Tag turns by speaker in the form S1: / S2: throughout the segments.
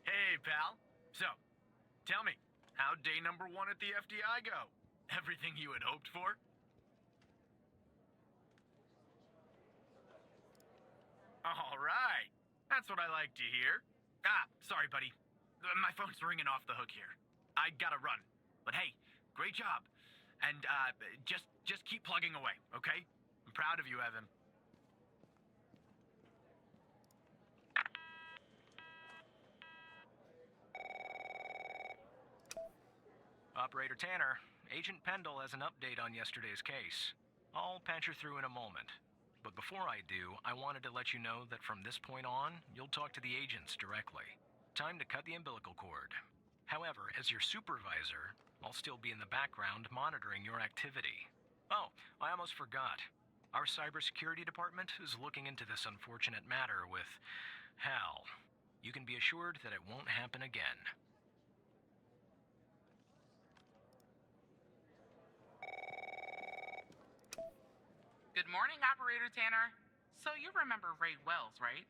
S1: Hey, pal. So, tell me, how'd day number 1 at the FDI go? Everything you had hoped for? All right. That's what I like to hear. Sorry, buddy. My phone's ringing off the hook here. I gotta run. But hey, great job. And, just keep plugging away, okay? I'm proud of you, Evan.
S2: Operator Tanner, Agent Pendle has an update on yesterday's case. I'll patch her through in a moment. But before I do, I wanted to let you know that from this point on, you'll talk to the agents directly. Time to cut the umbilical cord. However, as your supervisor, I'll still be in the background monitoring your activity. Oh, I almost forgot. Our cybersecurity department is looking into this unfortunate matter with HAL. You can be assured that it won't happen again.
S3: Good morning, Operator Tanner. So you remember Ray Wells, right?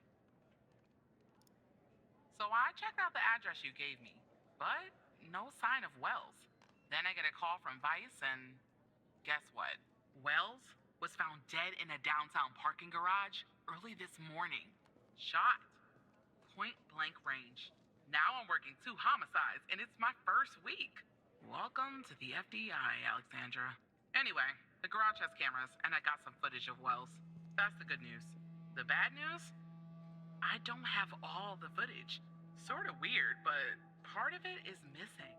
S3: So I checked out the address you gave me, but no sign of Wells. Then I get a call from Vice and guess what? Wells was found dead in a downtown parking garage early this morning. Shot. Point blank range. Now I'm working 2 homicides and it's my first week. Welcome to the FDI, Alexandra. Anyway, the garage has cameras, and I got some footage of Wells. That's the good news. The bad news? I don't have all the footage. Sort of weird, but part of it is missing.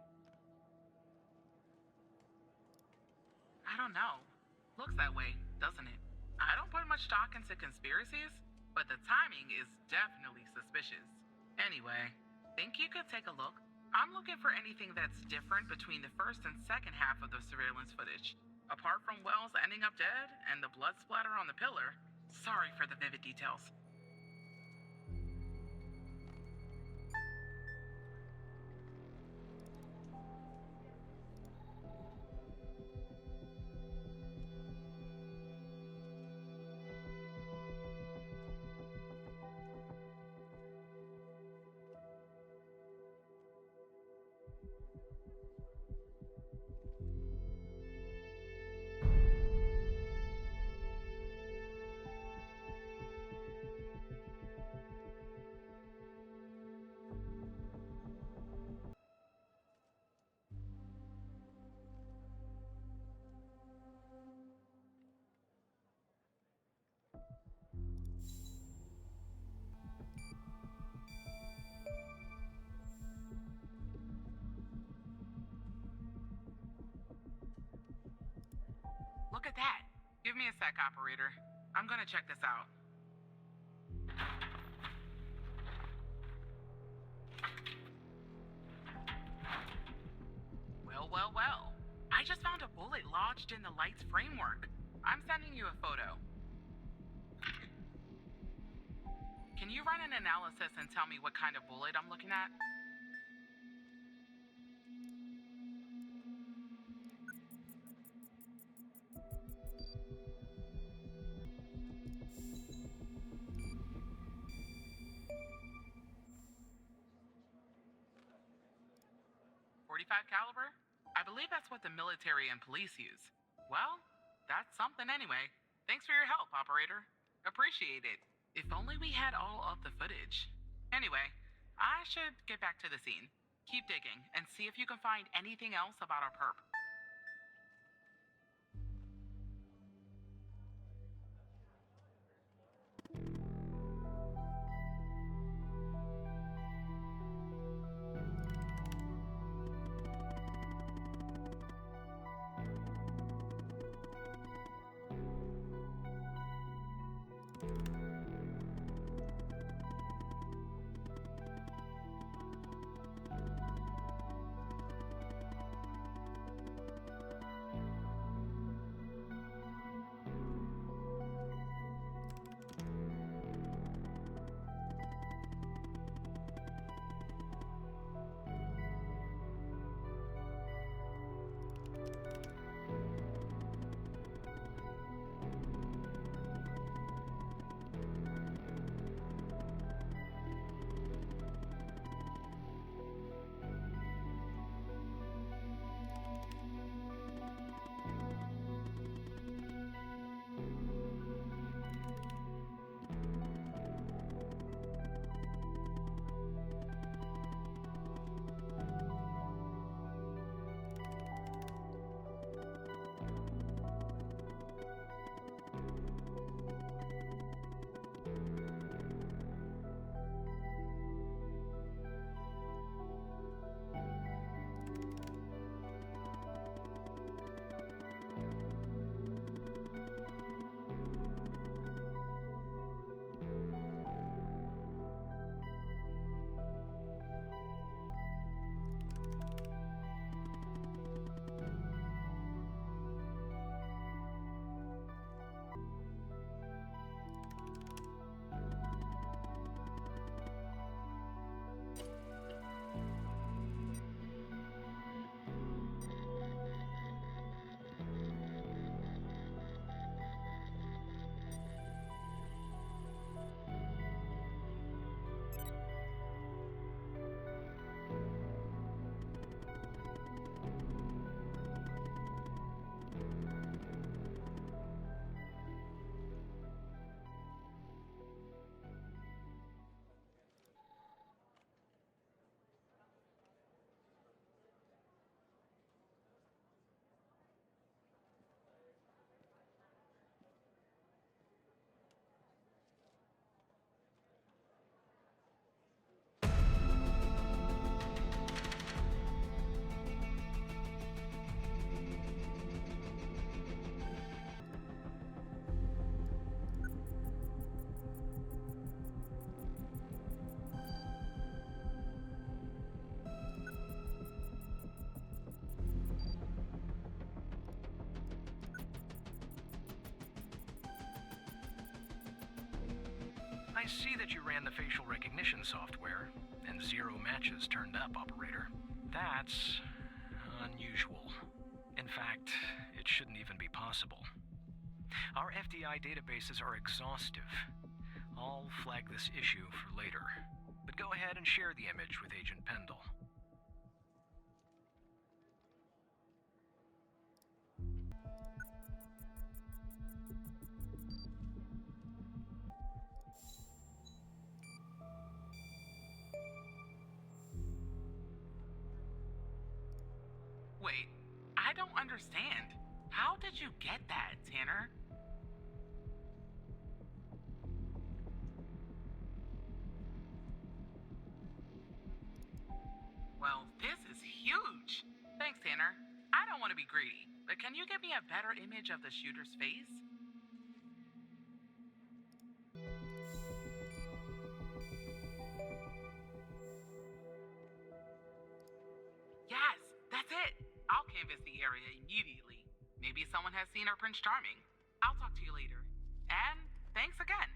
S3: I don't know. Looks that way, doesn't it? I don't put much stock into conspiracies, but the timing is definitely suspicious. Anyway, think you could take a look? I'm looking for anything that's different between the first and second half of the surveillance footage. Apart from Wells ending up dead and the blood splatter on the pillar, sorry for the vivid details. Look at that. Give me a sec, operator. I'm gonna check this out. Well. I just found a bullet lodged in the light's framework. I'm sending you a photo. Can you run an analysis and tell me what kind of bullet I'm looking at? .45 caliber? I believe that's what the military and police use. Well, that's something anyway. Thanks for your help, operator. Appreciate it. If only we had all of the footage. Anyway, I should get back to the scene. Keep digging and see if you can find anything else about our perp.
S2: I see that you ran the facial recognition software, and 0 matches turned up, Operator. That's unusual. In fact, it shouldn't even be possible. Our FDI databases are exhaustive. I'll flag this issue for later, but go ahead and share the image with Agent Pendle.
S3: Wait, I don't understand. How did you get that, Tanner? Well, this is huge. Thanks, Tanner. I don't want to be greedy, but can you give me a better image of the shooter's face? Yes, that's it. I'll canvass the area immediately. Maybe someone has seen our Prince Charming. I'll talk to you later. And thanks again.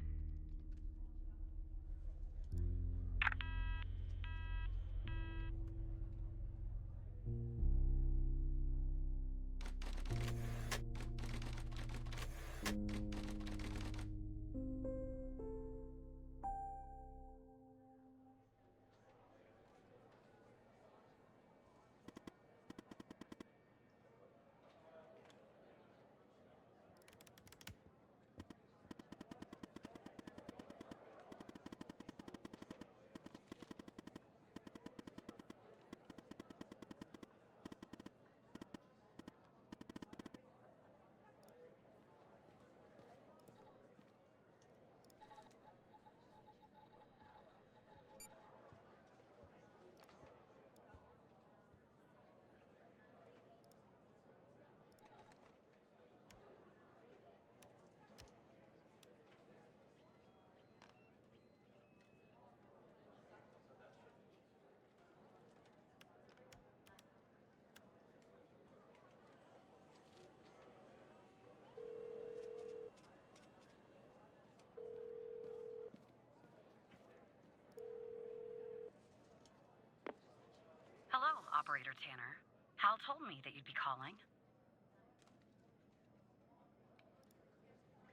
S4: Hello, Operator Tanner. HAL told me that you'd be calling.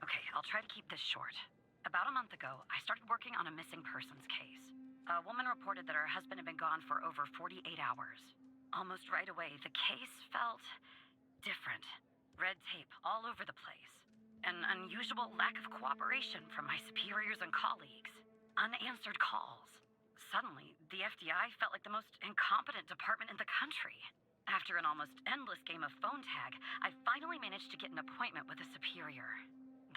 S4: Okay, I'll try to keep this short. About a month ago, I started working on a missing persons case. A woman reported that her husband had been gone for over 48 hours. Almost right away, the case felt different. Red tape all over the place. An unusual lack of cooperation from my superiors and colleagues. Unanswered calls. Suddenly, the FDI felt like the most incompetent department in the country. After an almost endless game of phone tag, I finally managed to get an appointment with a superior.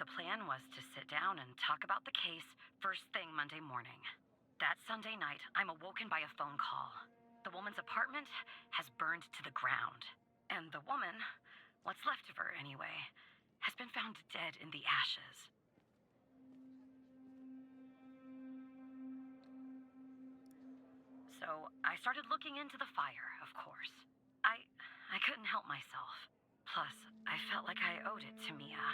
S4: The plan was to sit down and talk about the case first thing Monday morning. That Sunday night, I'm awoken by a phone call. The woman's apartment has burned to the ground. And the woman, what's left of her anyway, has been found dead in the ashes. So I started looking into the fire, of course. I couldn't help myself. Plus, I felt like I owed it to Mia.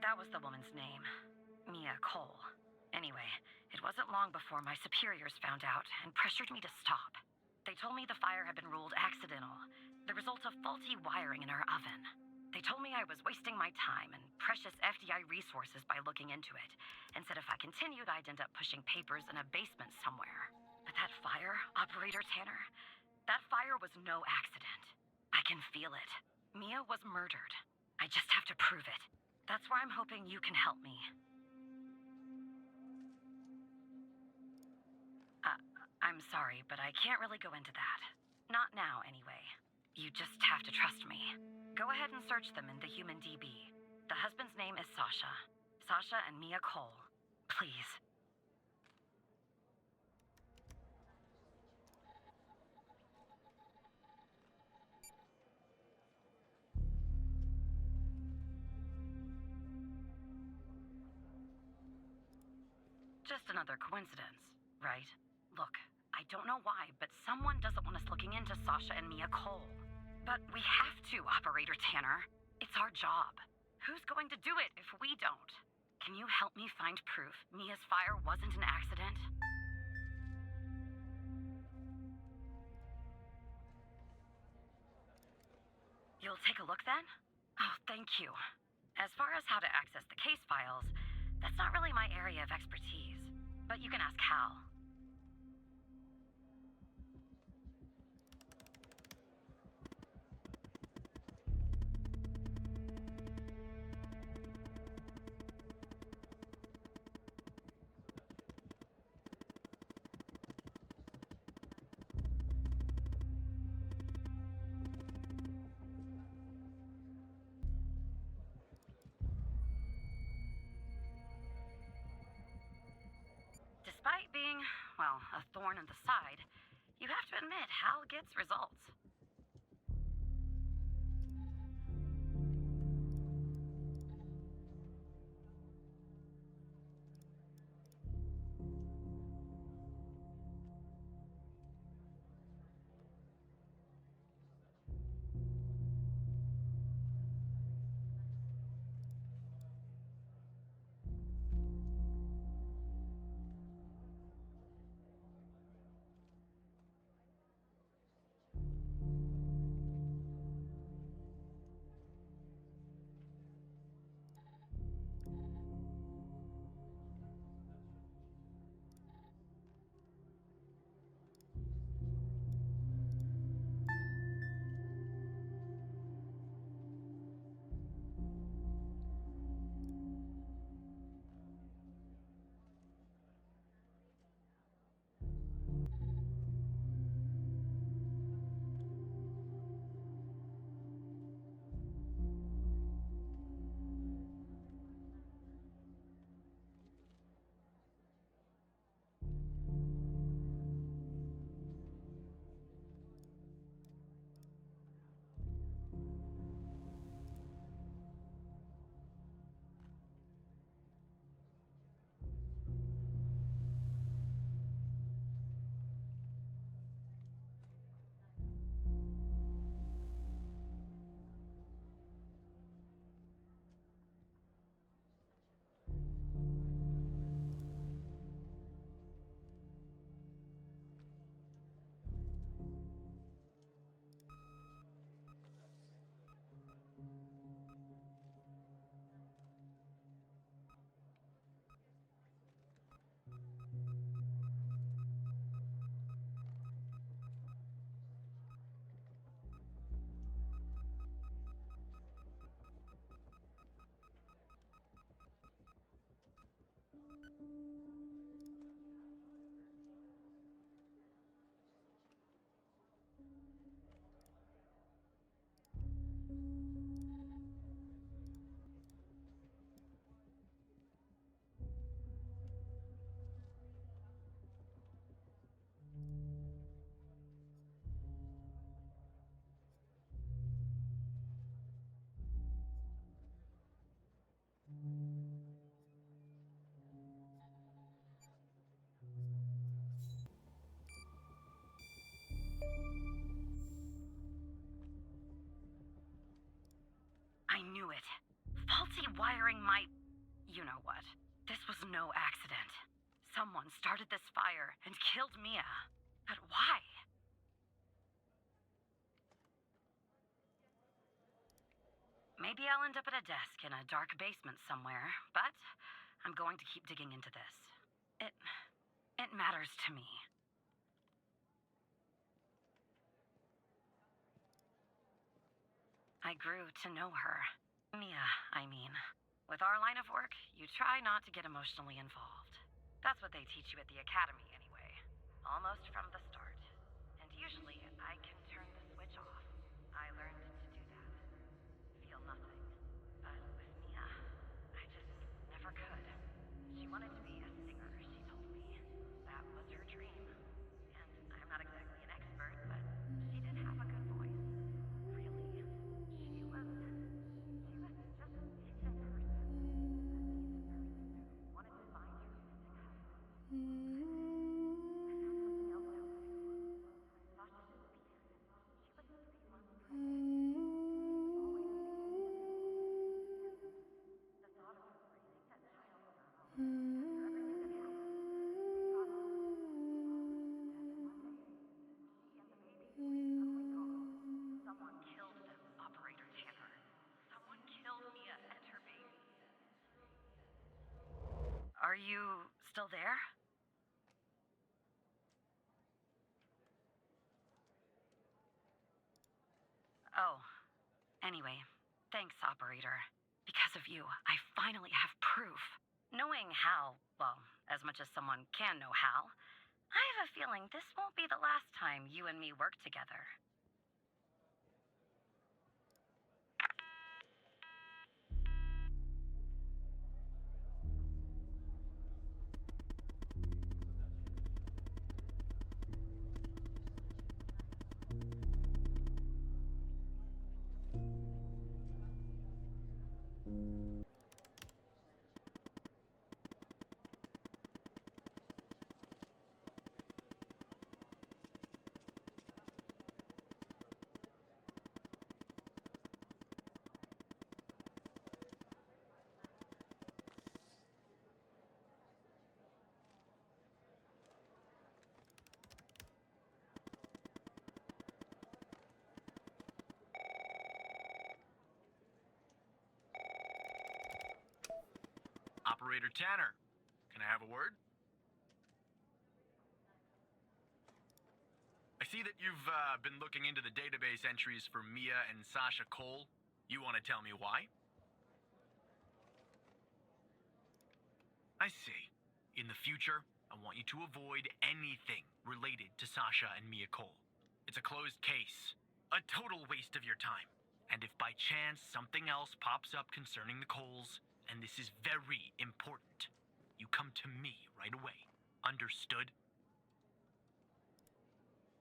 S4: That was the woman's name. Mia Cole. Anyway, it wasn't long before my superiors found out and pressured me to stop. They told me the fire had been ruled accidental, the result of faulty wiring in her oven. They told me I was wasting my time and precious FDI resources by looking into it, and said if I continued, I'd end up pushing papers in a basement somewhere. But that fire, Operator Tanner, that fire was no accident. I can feel it. Mia was murdered. I just have to prove it. That's where I'm hoping you can help me. I'm sorry, but I can't really go into that. Not now, anyway. You just have to trust me. Go ahead and search them in the human DB. The husband's name is Sasha. Sasha and Mia Cole. Please. Just another coincidence, right? Look, I don't know why, but someone doesn't want us looking into Sasha and Mia Cole. But we have to, Operator Tanner. It's our job. Who's going to do it if we don't? Can you help me find proof Mia's fire wasn't an accident? You'll take a look then? Oh, thank you. As far as how to access the case files, that's not really my area of expertise. But you can ask HAL. Despite being, well, a thorn in the side, you have to admit HAL gets results. I knew it. Faulty wiring my... you know what. This was no accident. Someone started this fire and killed Mia. But why? Maybe I'll end up at a desk in a dark basement somewhere, but I'm going to keep digging into this. It matters to me. I grew to know her. Mia, I mean. With our line of work, you try not to get emotionally involved. That's what they teach you at the academy anyway. Almost from the start. And usually, I can turn the switch off. I learned to do that. Feel nothing. But with Mia, I just never could. She wanted to be a singer, she told me. That was her dream. And I'm not exactly an expert, but she did have a good voice. Really. She was just a decent person. Wanted to find her music. I found something else out. Thought she should be. She was 3 months pregnant. you still there? Oh, anyway, thanks, operator. Because of you, I finally have proof. Knowing HAL, well, as much as someone can know HAL, I have a feeling this won't be the last time you and me work together.
S1: Operator Tanner, can I have a word? I see that you've been looking into the database entries for Mia and Sasha Cole. You want to tell me why? I see. In the future, I want you to avoid anything related to Sasha and Mia Cole. It's a closed case. A total waste of your time. And if by chance something else pops up concerning the Coles, and this is very important, you come to me right away. Understood?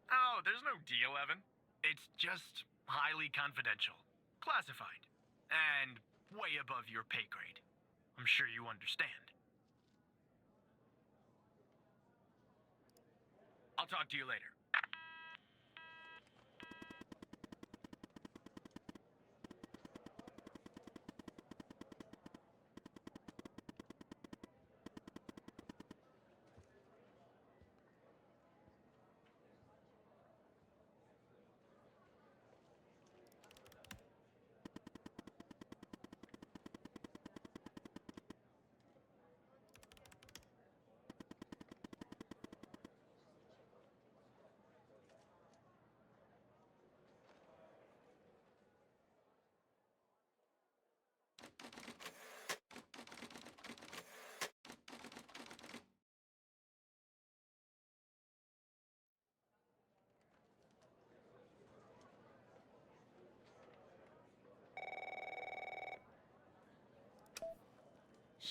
S1: Oh, there's no deal, Evan. It's just highly confidential, classified, and way above your pay grade. I'm sure you understand. I'll talk to you later.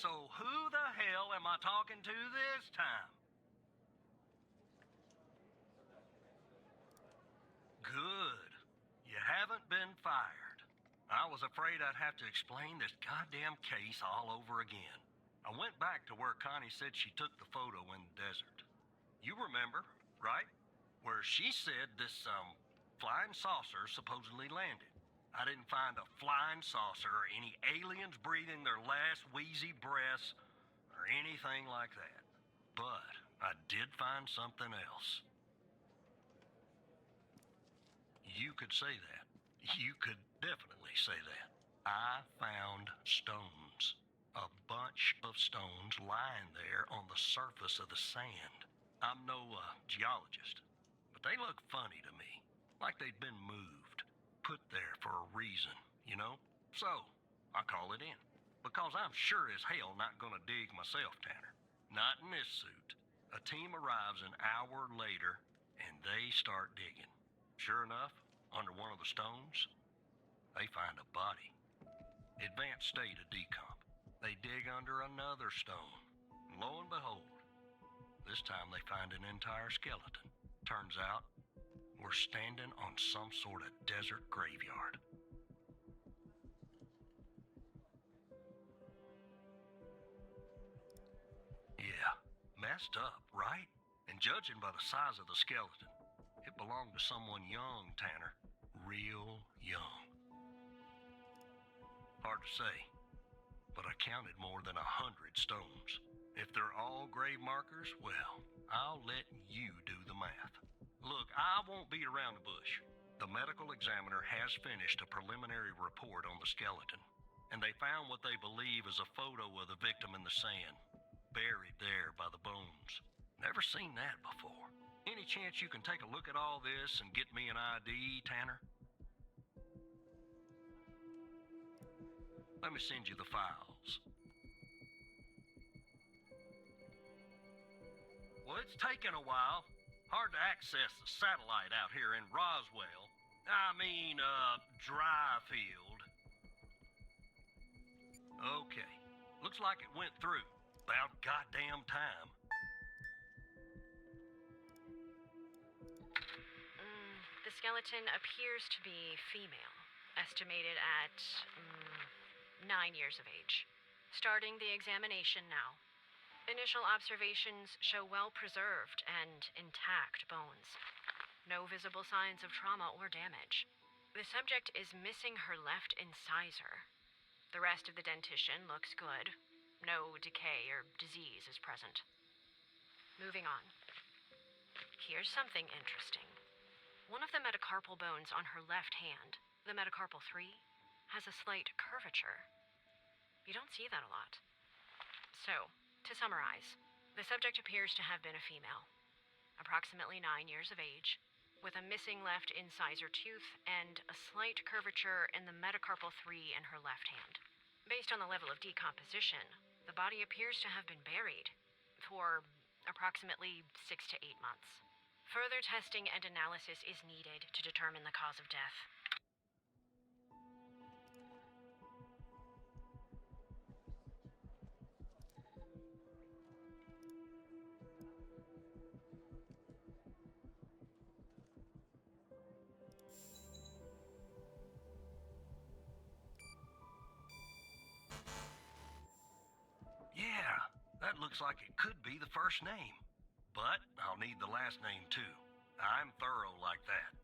S5: So who the hell am I talking to this time? Good. You haven't been fired. I was afraid I'd have to explain this goddamn case all over again. I went back to where Connie said she took the photo in the desert. You remember, right? Where she said this, flying saucer supposedly landed. I didn't find a flying saucer or any aliens breathing their last wheezy breaths or anything like that. But I did find something else. You could say that. You could definitely say that. I found stones. A bunch of stones lying there on the surface of the sand. I'm no geologist, but they look funny to me. Like they'd been moved. Put there for a reason, you know? So, I call it in. Because I'm sure as hell not gonna dig myself, Tanner. Not in this suit. A team arrives an hour later, and they start digging. Sure enough, under one of the stones, they find a body. Advanced state of decomp. They dig under another stone. And lo and behold, this time they find an entire skeleton. Turns out, we're standing on some sort of desert graveyard. Yeah, messed up, right? And judging by the size of the skeleton, it belonged to someone young, Tanner. Real young. Hard to say, but I counted more than 100 stones. If they're all grave markers, well, I'll let you do the math. Look, I won't beat around the bush. The medical examiner has finished a preliminary report on the skeleton, and they found what they believe is a photo of the victim in the sand. buried there by the bones. Never seen that before. Any chance you can take a look at all this and get me an ID, Tanner? Let me send you the files. Well, it's taken a while. Hard to access the satellite out here in Roswell. Dryfield. Okay. Looks like it went through. About goddamn time.
S6: The skeleton appears to be female, estimated at 9 years of age. Starting the examination now. Initial observations show well-preserved and intact bones. No visible signs of trauma or damage. The subject is missing her left incisor. The rest of the dentition looks good. No decay or disease is present. Moving on. Here's something interesting. One of the metacarpal bones on her left hand, the metacarpal 3, has a slight curvature. You don't see that a lot. So, to summarize, the subject appears to have been a female, approximately 9 years of age, with a missing left incisor tooth and a slight curvature in the metacarpal 3 in her left hand. Based on the level of decomposition, the body appears to have been buried for approximately 6 to 8 months. Further testing and analysis is needed to determine the cause of death.
S5: Yeah, that looks like it could be the first name. But I'll need the last name too. I'm thorough like that.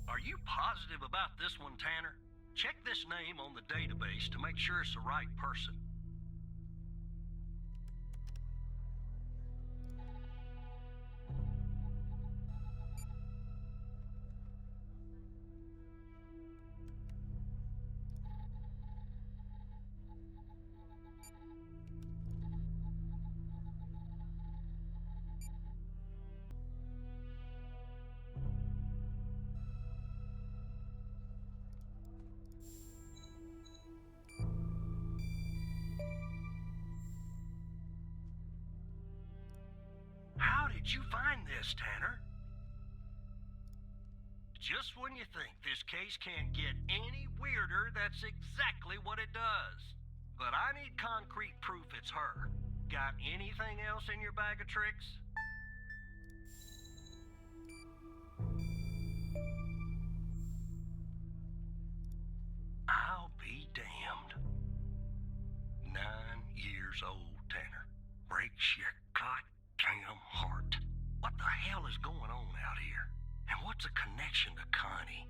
S5: Are you positive about this one, Tanner? Check this name on the database to make sure it's the right person. How did you find this, Tanner? Just when you think this case can't get any weirder, that's exactly what it does. But I need concrete proof it's her. Got anything else in your bag of tricks? I'll be damned. 9 years old, Tanner. Breaks your goddamn heart. What the hell is going on out here? And what's a connection to Connie?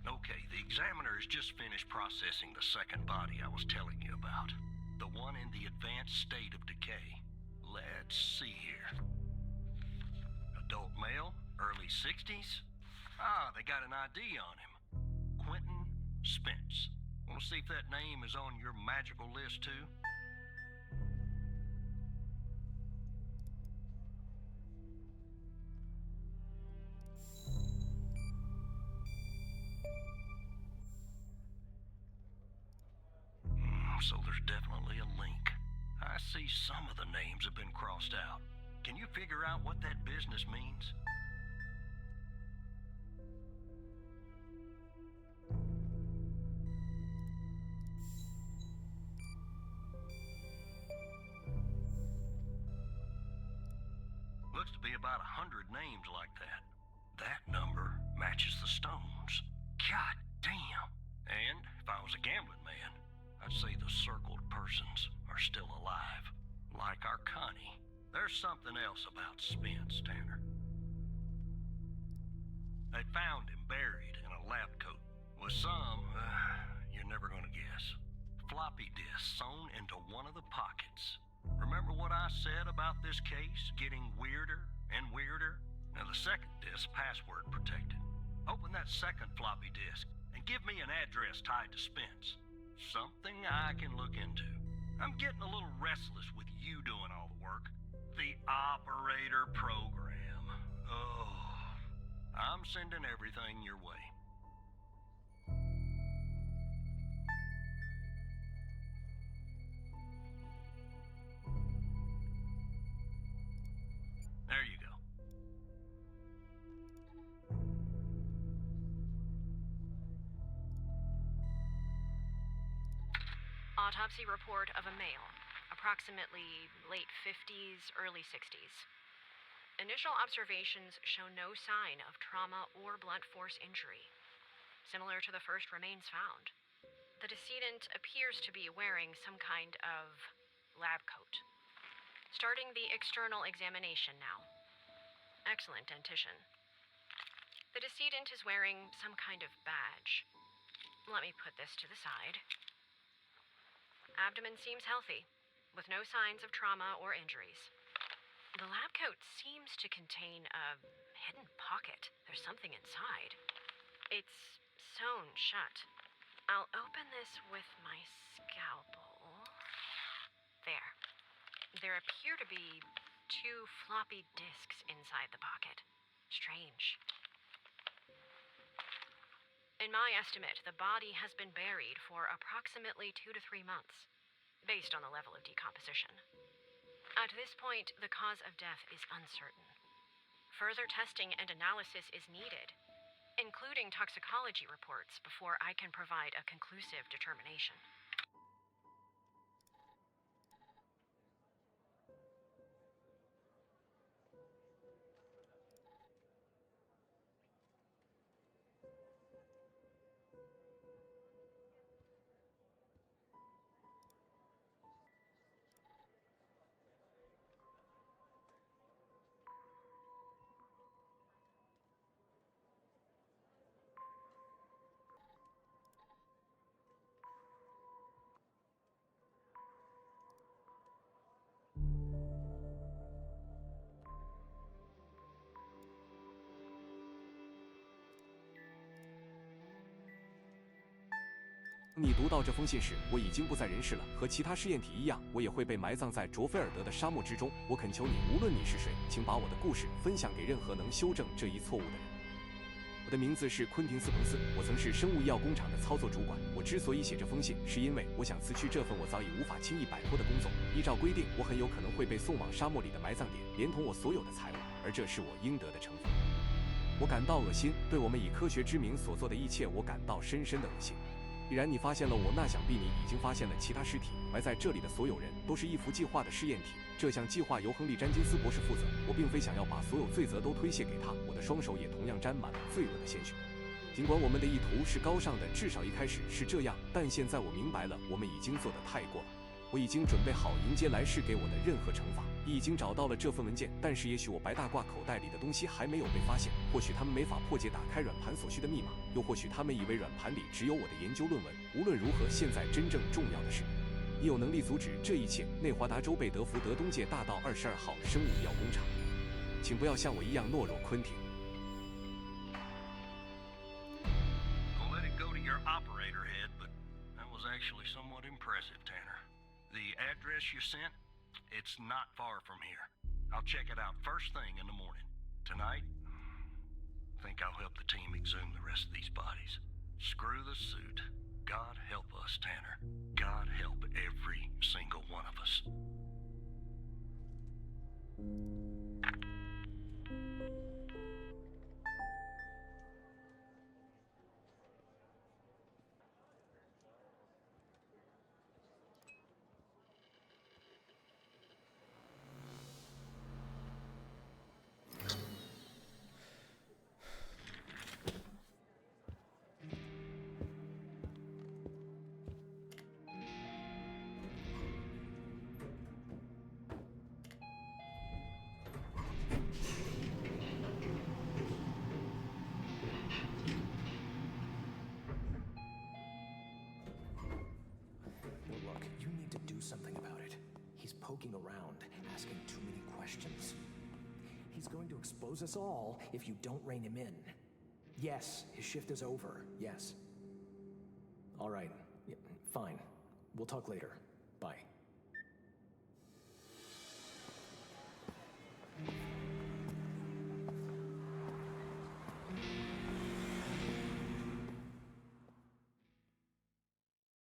S5: Okay, the examiner has just finished processing the second body I was telling you about. The one in the advanced state of decay. Let's see here. Adult male, early 60s. Ah, they got an ID on him. Quentin Spence. Want to see if that name is on your magical list too? So there's definitely a link. I see some of the names have been crossed out. Can you figure out what that business means? Looks to be about 100 names like that. That number matches the stones. God damn. And if I was a gambling man, I'd say the circled persons are still alive. Like our Connie. There's something else about Spence, Tanner. They found him buried in a lab coat with some, you're never gonna guess, floppy disk sewn into one of the pockets. Remember what I said about this case getting weirder and weirder? Now the second disk password protected. Open that second floppy disk and give me an address tied to Spence. Something I can look into. I'm getting a little restless with you doing all the work. The operator program. Oh, I'm sending everything your way. There you go.
S6: Autopsy report of a male, approximately late 50s, early 60s. Initial observations show no sign of trauma or blunt force injury. Similar to the first remains found, the decedent appears to be wearing some kind of lab coat. Starting the external examination now. Excellent dentition. The decedent is wearing some kind of badge. Let me put this to the side. Abdomen seems healthy, with no signs of trauma or injuries. The lab coat seems to contain a hidden pocket. There's something inside. It's sewn shut. I'll open this with my scalpel. There. There appear to be 2 floppy disks inside the pocket. Strange. In my estimate, the body has been buried for approximately 2 to 3 months, based on the level of decomposition. At this point, the cause of death is uncertain. Further testing and analysis is needed, including toxicology reports, before I can provide a conclusive determination.
S7: 你读到这封信时，我已经不在人世了。和其他试验体一样，我也会被埋葬在卓菲尔德的沙漠之中。我恳求你，无论你是谁，请把我的故事分享给任何能修正这一错误的人。我的名字是昆廷斯彭斯，我曾是生物医药工厂的操作主管。我之所以写这封信，是因为我想辞去这份我早已无法轻易摆脱的工作。依照规定，我很有可能会被送往沙漠里的埋葬点，连同我所有的财物，而这是我应得的惩罚。我感到恶心，对我们以科学之名所做的一切，我感到深深的恶心。既然你发现了我，那想必你已经发现了其他尸体。埋在这里的所有人都是一幅计划的试验体。这项计划由亨利·詹金斯博士负责。我并非想要把所有罪责都推卸给他，我的双手也同样沾满了罪恶的鲜血。尽管我们的意图是高尚的，至少一开始是这样，但现在我明白了，我们已经做得太过了。我已经准备好迎接来世给我的任何惩罚。已经找到了这份文件，但是也许我白大褂口袋里的东西还没有被发现。或许他们没法破解打开软盘所需的密码，又或许他们以为软盘里只有我的研究论文。无论如何，现在真正重要的是，你有能力阻止这一切。内华达州贝德福德东界大道22号生物医药工厂，请不要像我一样懦弱，昆汀。
S5: Don't let it go to your operator head, but that was actually somewhat impressive, Tanner. The address you sent? It's not far from here. I'll check it out first thing in the morning. Tonight, I think I'll help the team exhume the rest of these bodies. Screw the suit. God help us, Tanner. God help every single one of us.
S8: Something about it. He's poking around, asking too many questions. He's going to expose us all if you don't rein him in. Yes, his shift is over. Yes. All right. Yeah, fine. We'll talk later. Bye.